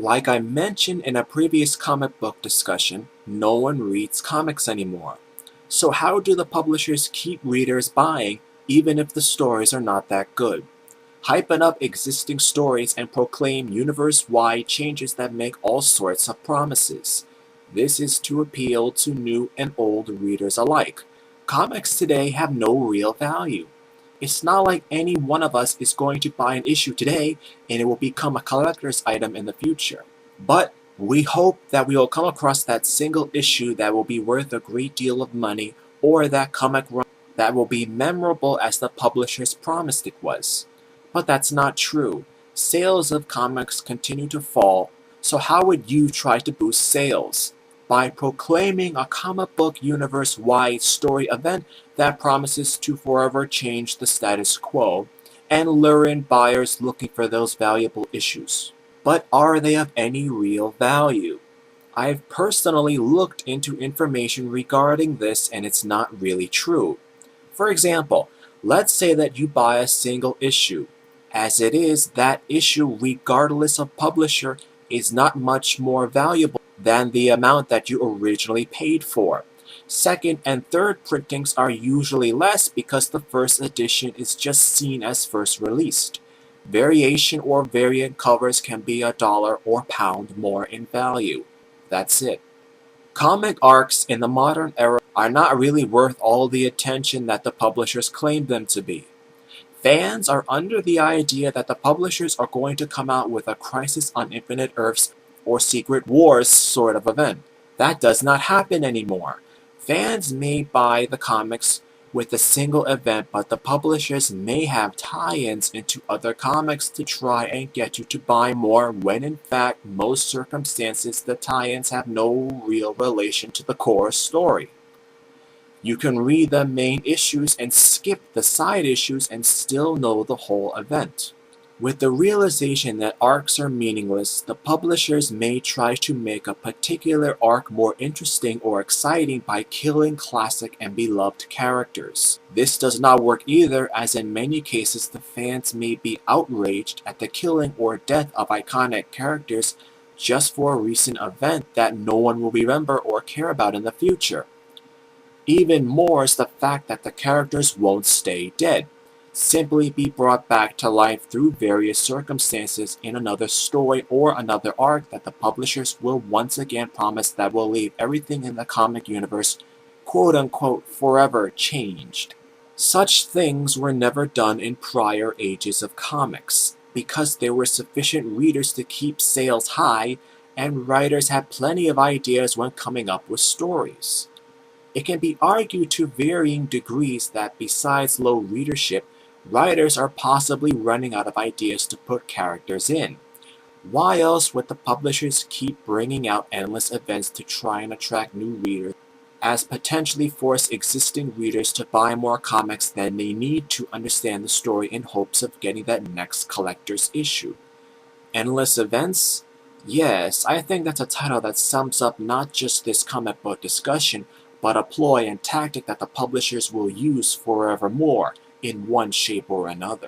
Like I mentioned in a previous comic book discussion, no one reads comics anymore. So how do the publishers keep readers buying even if the stories are not that good? Hypen up existing stories and proclaim universe-wide changes that make all sorts of promises. This is to appeal to new and old readers alike. Comics today have no real value. It's not like any one of us is going to buy an issue today and it will become a collector's item in the future. But we hope that we will come across that single issue that will be worth a great deal of money, or that comic run that will be memorable as the publishers promised it was. But that's not true. Sales of comics continue to fall, so how would you try to boost sales? By proclaiming a comic book universe-wide story event that promises to forever change the status quo and lure in buyers looking for those valuable issues. But are they of any real value? I've personally looked into information regarding this and it's not really true. For example, let's say that you buy a single issue. As it is, that issue, regardless of publisher, is not much more valuable than the amount that you originally paid for. Second and third printings are usually less because the first edition is just seen as first released. Variation or variant covers can be $1 or pound more in value. That's it. Comic arcs in the modern era are not really worth all the attention that the publishers claim them to be. Fans are under the idea that the publishers are going to come out with a Crisis on Infinite Earths or Secret Wars sort of event. That does not happen anymore. Fans may buy the comics with a single event, but the publishers may have tie-ins into other comics to try and get you to buy more, when in fact most circumstances the tie-ins have no real relation to the core story. You can read the main issues and skip the side issues and still know the whole event. With the realization that arcs are meaningless, the publishers may try to make a particular arc more interesting or exciting by killing classic and beloved characters. This does not work either, as in many cases the fans may be outraged at the killing or death of iconic characters just for a recent event that no one will remember or care about in the future. Even more is the fact that the characters won't stay dead, simply be brought back to life through various circumstances in another story or another arc that the publishers will once again promise that will leave everything in the comic universe quote-unquote forever changed. Such things were never done in prior ages of comics, because there were sufficient readers to keep sales high and writers had plenty of ideas when coming up with stories. It can be argued to varying degrees that besides low readership, writers are possibly running out of ideas to put characters in. Why else would the publishers keep bringing out endless events to try and attract new readers, as potentially force existing readers to buy more comics than they need to understand the story in hopes of getting that next collector's issue? Endless events? Yes, I think that's a title that sums up not just this comic book discussion, but a ploy and tactic that the publishers will use forevermore, in one shape or another.